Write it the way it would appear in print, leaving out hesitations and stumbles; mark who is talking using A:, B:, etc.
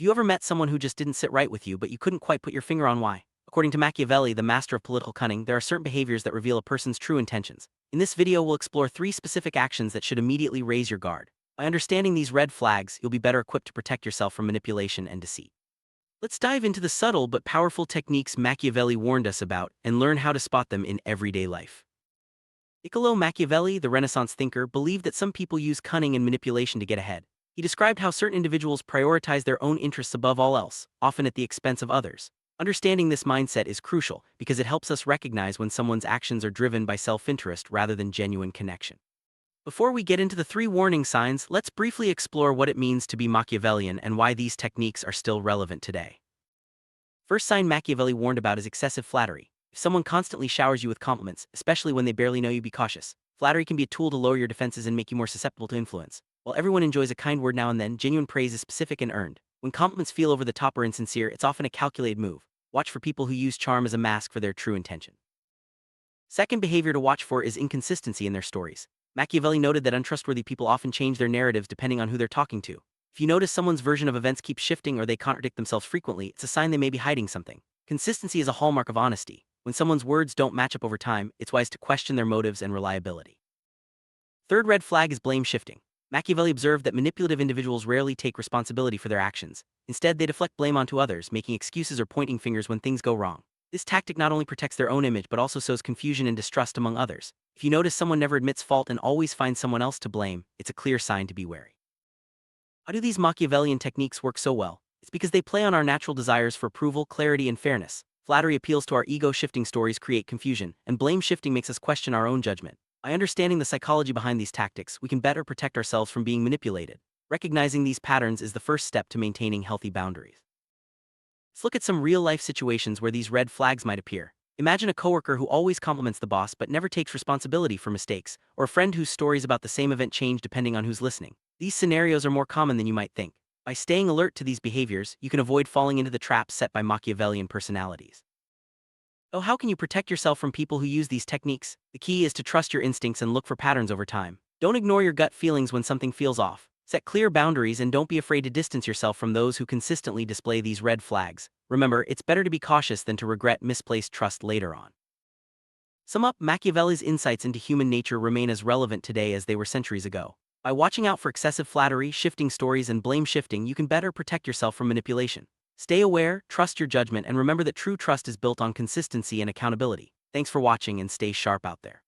A: Have you ever met someone who just didn't sit right with you, but you couldn't quite put your finger on why? According to Machiavelli, the master of political cunning, there are certain behaviors that reveal a person's true intentions. In this video, we'll explore 3 specific actions that should immediately raise your guard. By understanding these red flags, you'll be better equipped to protect yourself from manipulation and deceit. Let's dive into the subtle but powerful techniques Machiavelli warned us about and learn how to spot them in everyday life. Niccolò Machiavelli, the Renaissance thinker, believed that some people use cunning and manipulation to get ahead. He described how certain individuals prioritize their own interests above all else, often at the expense of others. Understanding this mindset is crucial because it helps us recognize when someone's actions are driven by self-interest rather than genuine connection. Before we get into the 3 warning signs, let's briefly explore what it means to be Machiavellian and why these techniques are still relevant today. First sign Machiavelli warned about is excessive flattery. If someone constantly showers you with compliments, especially when they barely know you, be cautious. Flattery can be a tool to lower your defenses and make you more susceptible to influence. While everyone enjoys a kind word now and then, genuine praise is specific and earned. When compliments feel over the top or insincere, it's often a calculated move. Watch for people who use charm as a mask for their true intention. Second behavior to watch for is inconsistency in their stories. Machiavelli noted that untrustworthy people often change their narratives depending on who they're talking to. If you notice someone's version of events keeps shifting or they contradict themselves frequently, it's a sign they may be hiding something. Consistency is a hallmark of honesty. When someone's words don't match up over time, it's wise to question their motives and reliability. Third red flag is blame shifting. Machiavelli observed that manipulative individuals rarely take responsibility for their actions. Instead, they deflect blame onto others, making excuses or pointing fingers when things go wrong. This tactic not only protects their own image but also sows confusion and distrust among others. If you notice someone never admits fault and always finds someone else to blame, it's a clear sign to be wary. How do these Machiavellian techniques work so well? It's because they play on our natural desires for approval, clarity, and fairness. Flattery appeals to our ego, shifting stories create confusion, and blame shifting makes us question our own judgment. By understanding the psychology behind these tactics, we can better protect ourselves from being manipulated. Recognizing these patterns is the first step to maintaining healthy boundaries. Let's look at some real-life situations where these red flags might appear. Imagine a coworker who always compliments the boss but never takes responsibility for mistakes, or a friend whose stories about the same event change depending on who's listening. These scenarios are more common than you might think. By staying alert to these behaviors, you can avoid falling into the traps set by Machiavellian personalities. Oh, how can you protect yourself from people who use these techniques? The key is to trust your instincts and look for patterns over time. Don't ignore your gut feelings when something feels off. Set clear boundaries and don't be afraid to distance yourself from those who consistently display these red flags. Remember, it's better to be cautious than to regret misplaced trust later on. Sum up, Machiavelli's insights into human nature remain as relevant today as they were centuries ago. By watching out for excessive flattery, shifting stories, and blame shifting, you can better protect yourself from manipulation. Stay aware, trust your judgment, and remember that true trust is built on consistency and accountability. Thanks for watching and stay sharp out there.